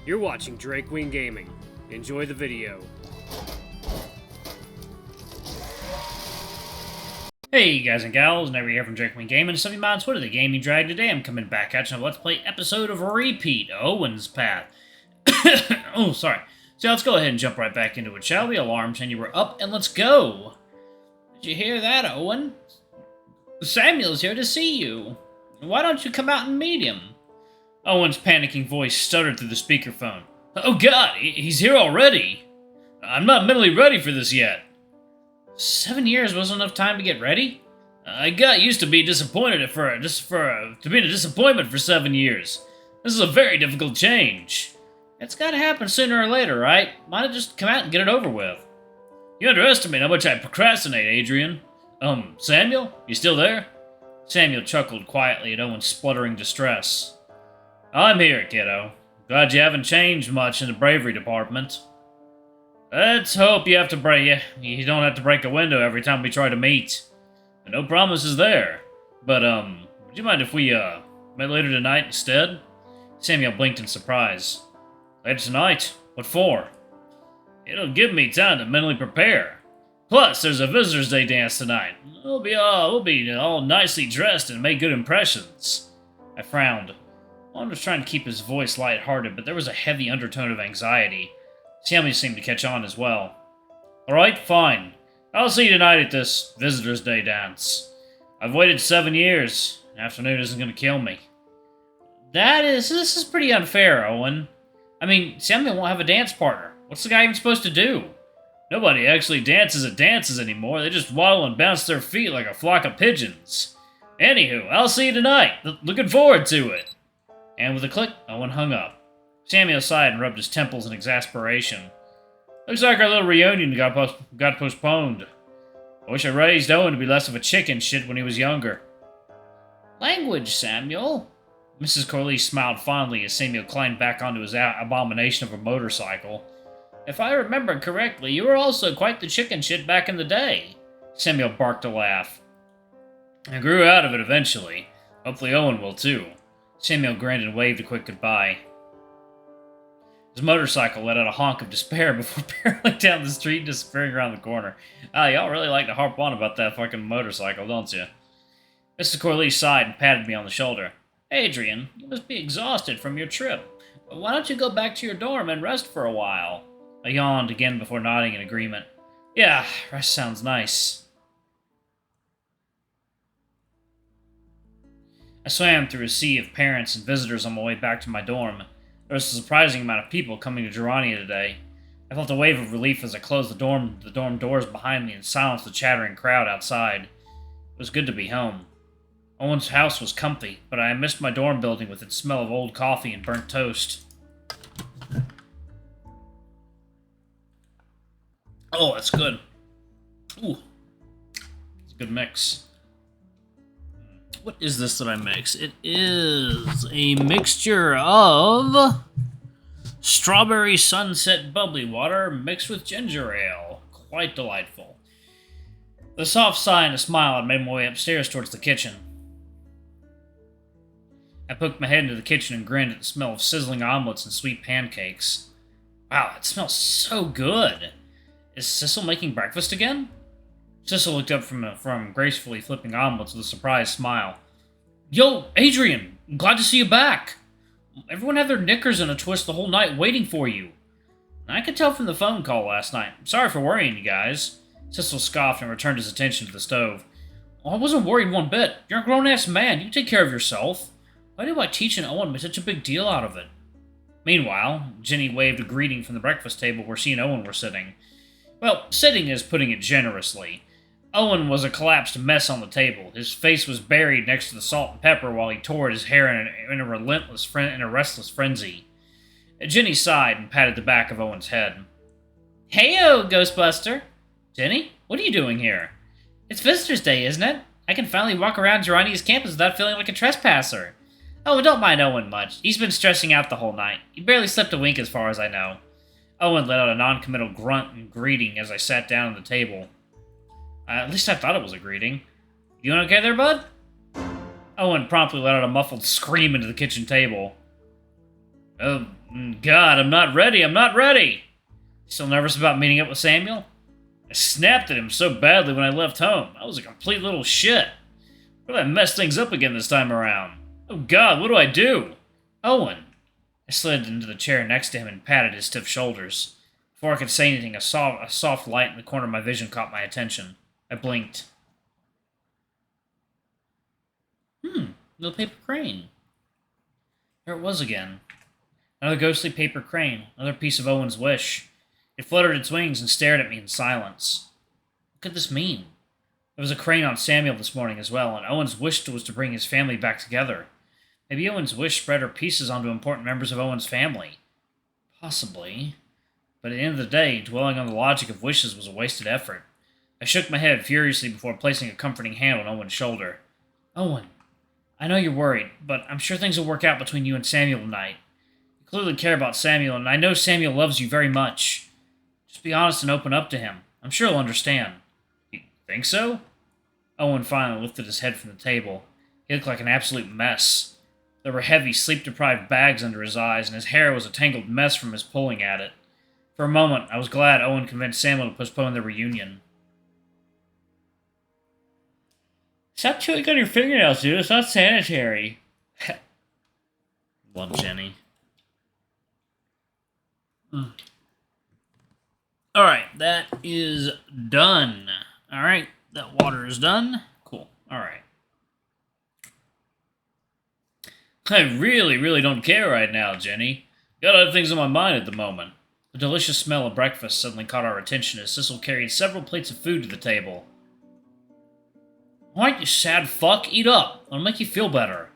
You're watching Drake Wing Gaming. Enjoy the video. Hey guys and gals, Never here from Drake Wing Gaming. Some of you mods, what are the gaming drag today? I'm coming back at you on a Let's Play episode of Repeat, Owen's Path. Oh, sorry. So let's go ahead and jump right back into it, shall we? Alarm saying you were up, and let's go! Did you hear that, Owen? Samuel's here to see you. Why don't you come out and meet him? Owen's panicking voice stuttered through the speakerphone. Oh god, he's here already! I'm not mentally ready for this yet. 7 years wasn't enough time to get ready? I got used to being disappointed to being a disappointment for 7 years. This is a very difficult change. It's gotta happen sooner or later, right? Might have just come out and get it over with. You underestimate how much I procrastinate, Adrian. Samuel? You still there? Samuel chuckled quietly at Owen's spluttering distress. I'm here, kiddo. Glad you haven't changed much in the bravery department. Let's hope you don't have to break a window every time we try to meet. No promises there. But, would you mind if we, met later tonight instead? Samuel blinked in surprise. Later tonight? What for? It'll give me time to mentally prepare. Plus, there's a Visitor's Day dance tonight. We'll be all nicely dressed and make good impressions. I frowned. Owen was trying to keep his voice light-hearted, but there was a heavy undertone of anxiety. Samuel seemed to catch on as well. Alright, fine. I'll see you tonight at this Visitor's Day dance. I've waited 7 years. The afternoon isn't going to kill me. This is pretty unfair, Owen. I mean, Samuel won't have a dance partner. What's the guy even supposed to do? Nobody actually dances at dances anymore. They just waddle and bounce their feet like a flock of pigeons. Anywho, I'll see you tonight. Looking forward to it. And with a click, Owen hung up. Samuel sighed and rubbed his temples in exasperation. Looks like our little reunion got postponed. I wish I raised Owen to be less of a chicken shit when he was younger. Language, Samuel. Mrs. Corley smiled fondly as Samuel climbed back onto his abomination of a motorcycle. If I remember correctly, you were also quite the chicken shit back in the day. Samuel barked a laugh. I grew out of it eventually. Hopefully Owen will too. Samuel grinned and waved a quick goodbye. His motorcycle let out a honk of despair before barreling down the street and disappearing around the corner. Y'all really like to harp on about that fucking motorcycle, don't you? Mrs. Corley sighed and patted me on the shoulder. Adrian, you must be exhausted from your trip. Why don't you go back to your dorm and rest for a while? I yawned again before nodding in agreement. Yeah, rest sounds nice. I swam through a sea of parents and visitors on my way back to my dorm. There was a surprising amount of people coming to Gerania today. I felt a wave of relief as I closed the dorm doors behind me and silenced the chattering crowd outside. It was good to be home. Owen's house was comfy, but I missed my dorm building with its smell of old coffee and burnt toast. Oh, that's good. Ooh. It's a good mix. What is this that I mix? It is a mixture of strawberry sunset bubbly water mixed with ginger ale. Quite delightful. With a soft sigh and a smile, I made my way upstairs towards the kitchen. I poked my head into the kitchen and grinned at the smell of sizzling omelets and sweet pancakes. Wow, it smells so good. Is Sissel making breakfast again? Sissel looked up from gracefully flipping omelets with a surprised smile. Yo, Adrian! I'm glad to see you back! Everyone had their knickers in a twist the whole night waiting for you. I could tell from the phone call last night. I'm sorry for worrying you guys. Sissel scoffed and returned his attention to the stove. I wasn't worried one bit. You're a grown-ass man. You take care of yourself. Why do I teach and Owen make such a big deal out of it? Meanwhile, Jenny waved a greeting from the breakfast table where she and Owen were sitting. Well, sitting is putting it generously. Owen was a collapsed mess on the table. His face was buried next to the salt and pepper while he tore at his hair in a restless frenzy. Jenny sighed and patted the back of Owen's head. Heyo, Ghostbuster! Jenny, what are you doing here? It's Visitor's Day, isn't it? I can finally walk around Gerania's campus without feeling like a trespasser. Oh, and don't mind Owen much. He's been stressing out the whole night. He barely slept a wink as far as I know. Owen let out a non-committal grunt and greeting as I sat down at the table. At least I thought it was a greeting. You doing okay there, bud? Owen promptly let out a muffled scream into the kitchen table. Oh, God, I'm not ready, I'm not ready! Still nervous about meeting up with Samuel? I snapped at him so badly when I left home. I was a complete little shit. What if I mess things up again this time around? Oh God, what do I do? Owen. I slid into the chair next to him and patted his stiff shoulders. Before I could say anything, a soft light in the corner of my vision caught my attention. I blinked. Little paper crane. There it was again. Another ghostly paper crane, another piece of Owen's wish. It fluttered its wings and stared at me in silence. What could this mean? There was a crane on Samuel this morning as well, and Owen's wish was to bring his family back together. Maybe Owen's wish spread her pieces onto important members of Owen's family. Possibly. But at the end of the day, dwelling on the logic of wishes was a wasted effort. I shook my head furiously before placing a comforting hand on Owen's shoulder. Owen, I know you're worried, but I'm sure things will work out between you and Samuel tonight. You clearly care about Samuel, and I know Samuel loves you very much. Just be honest and open up to him. I'm sure he'll understand. You think so? Owen finally lifted his head from the table. He looked like an absolute mess. There were heavy, sleep-deprived bags under his eyes, and his hair was a tangled mess from his pulling at it. For a moment, I was glad Owen convinced Samuel to postpone their reunion. Stop chewing on your fingernails, dude. It's not sanitary. Love Jenny. Alright, that is done. Alright, that water is done. Cool. Alright. I really don't care right now, Jenny. Got other things on my mind at the moment. The delicious smell of breakfast suddenly caught our attention as Sissel carried several plates of food to the table. Alright, you sad fuck, eat up. It'll make you feel better.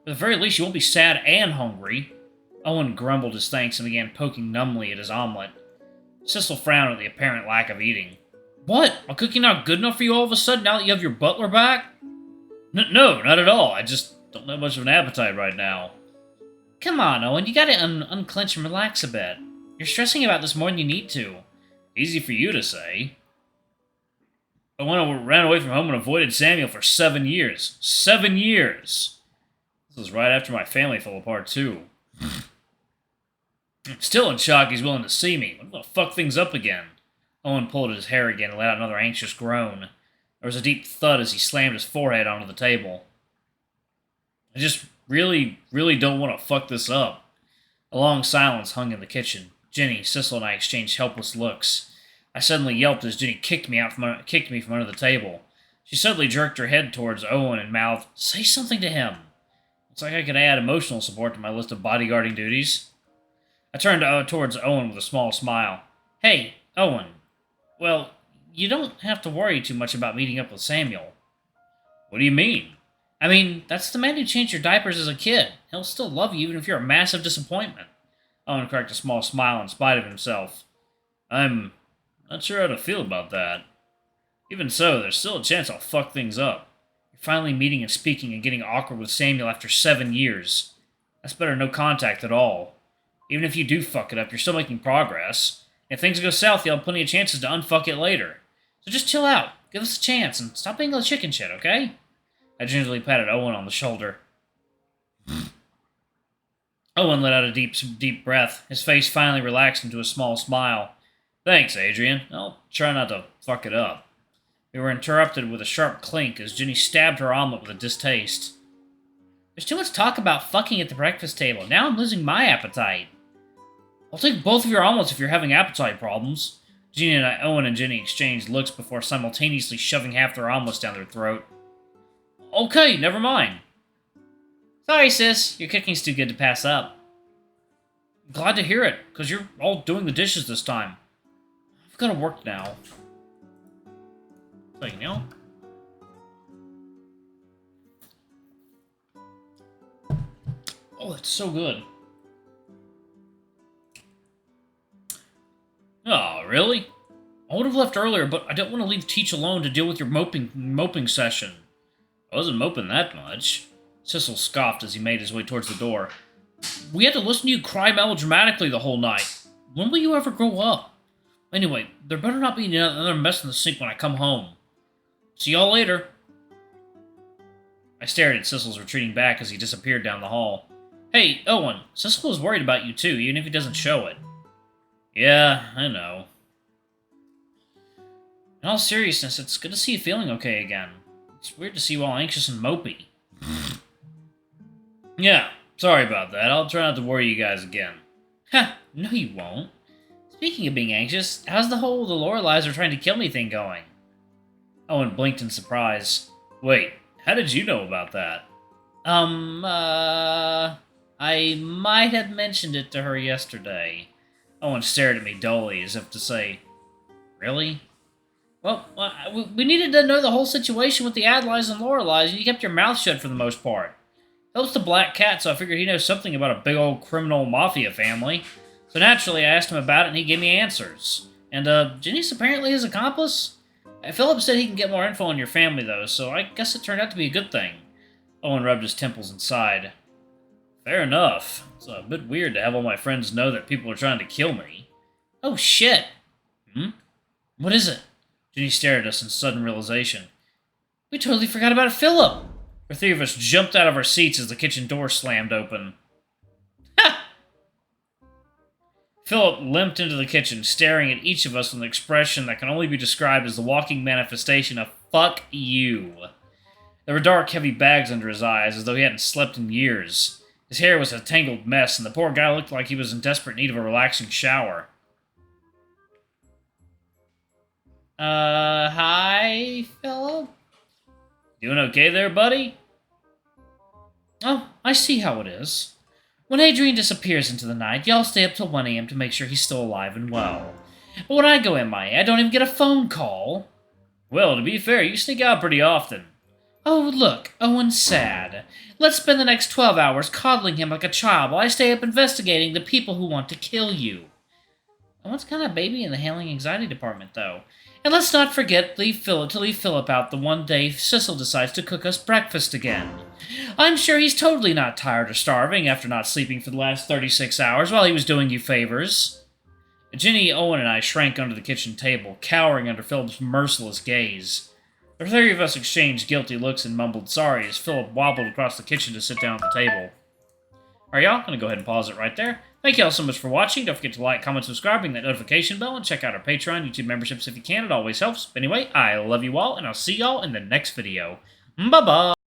At the very least, you won't be sad and hungry. Owen grumbled his thanks and began poking numbly at his omelet. Sissel frowned at the apparent lack of eating. What? My cooking not good enough for you all of a sudden now that you have your butler back? No, not at all. I just don't have much of an appetite right now. Come on, Owen, you gotta unclench and relax a bit. You're stressing about this more than you need to. Easy for you to say. I ran away from home and avoided Samuel for 7 years. 7 years! This was right after my family fell apart, too. I'm still in shock he's willing to see me. I'm gonna fuck things up again. Owen pulled at his hair again and let out another anxious groan. There was a deep thud as he slammed his forehead onto the table. I just really don't want to fuck this up. A long silence hung in the kitchen. Jenny, Sissel, and I exchanged helpless looks. I suddenly yelped as Jenny kicked me from under the table. She suddenly jerked her head towards Owen and mouthed, "Say something to him." It's like I could add emotional support to my list of bodyguarding duties. I turned towards Owen with a small smile. Hey, Owen. Well, you don't have to worry too much about meeting up with Samuel. What do you mean? I mean, that's the man who changed your diapers as a kid. He'll still love you even if you're a massive disappointment. Owen cracked a small smile in spite of himself. I'm not sure how to feel about that. Even so, there's still a chance I'll fuck things up. You're finally meeting and speaking and getting awkward with Samuel after 7 years. That's better than no contact at all. Even if you do fuck it up, you're still making progress. If things go south, you'll have plenty of chances to unfuck it later. So just chill out, give us a chance, and stop being a chicken shit, okay? I gingerly patted Owen on the shoulder. Owen let out a deep breath. His face finally relaxed into a small smile. Thanks, Adrian. I'll try not to fuck it up. We were interrupted with a sharp clink as Ginny stabbed her omelet with a distaste. There's too much talk about fucking at the breakfast table. Now I'm losing my appetite. I'll take both of your omelets if you're having appetite problems. Owen and Ginny exchanged looks before simultaneously shoving half their omelets down their throat. Okay, never mind. Sorry, sis. Your cooking's too good to pass up. Glad to hear it, because you're all doing the dishes this time. I've got to work now. So, you know? Oh, it's so good. Oh, really? I would have left earlier, but I don't want to leave Teach alone to deal with your moping session. I wasn't moping that much. Sissel scoffed as he made his way towards the door. We had to listen to you cry melodramatically the whole night. When will you ever grow up? Anyway, there better not be another mess in the sink when I come home. See y'all later. I stared at Sissel's retreating back as he disappeared down the hall. Hey, Owen, Siskel is worried about you too, even if he doesn't show it. Yeah, I know. In all seriousness, it's good to see you feeling okay again. It's weird to see you all anxious and mopey. Yeah, sorry about that. I'll try not to worry you guys again. Ha! No, you won't. Speaking of being anxious, how's the whole the Lorelei's are trying to kill me thing going? Owen blinked in surprise. Wait, how did you know about that? I might have mentioned it to her yesterday. Owen stared at me dully, as if to say, Really? Well, we needed to know the whole situation with the Adleis and Lorelei's, and you kept your mouth shut for the most part. Phillip's the black cat, so I figured he knows something about a big old criminal mafia family. So naturally, I asked him about it, and he gave me answers. And, Ginny's apparently his accomplice? Phillip said he can get more info on your family, though, so I guess it turned out to be a good thing. Owen rubbed his temples and sighed. Fair enough. It's a bit weird to have all my friends know that people are trying to kill me. Oh, shit! What is it? Ginny stared at us in sudden realization. We totally forgot about Phillip! The three of us jumped out of our seats as the kitchen door slammed open. Ha! Phillip limped into the kitchen, staring at each of us with an expression that can only be described as the walking manifestation of fuck you. There were dark, heavy bags under his eyes, as though he hadn't slept in years. His hair was a tangled mess, and the poor guy looked like he was in desperate need of a relaxing shower. Hi, Phillip? Doing okay there, buddy? Oh, I see how it is. When Adrian disappears into the night, y'all stay up till 1 a.m. to make sure he's still alive and well. But when I go MIA, I don't even get a phone call. Well, to be fair, you sneak out pretty often. Oh, look, Owen's sad. Let's spend the next 12 hours coddling him like a child while I stay up investigating the people who want to kill you. Owen's kind of a baby in the handling anxiety department, though. And let's not forget to leave Phillip out the one day Sissel decides to cook us breakfast again. I'm sure he's totally not tired or starving after not sleeping for the last 36 hours while he was doing you favors. Ginny, Owen, and I shrank under the kitchen table, cowering under Philip's merciless gaze. The three of us exchanged guilty looks and mumbled sorry as Phillip wobbled across the kitchen to sit down at the table. Alright, y'all, gonna go ahead and pause it right there. Thank you all so much for watching. Don't forget to like, comment, subscribe, ring that notification bell, and check out our Patreon, YouTube memberships if you can. It always helps. But anyway, I love you all, and I'll see y'all in the next video. Bye-bye!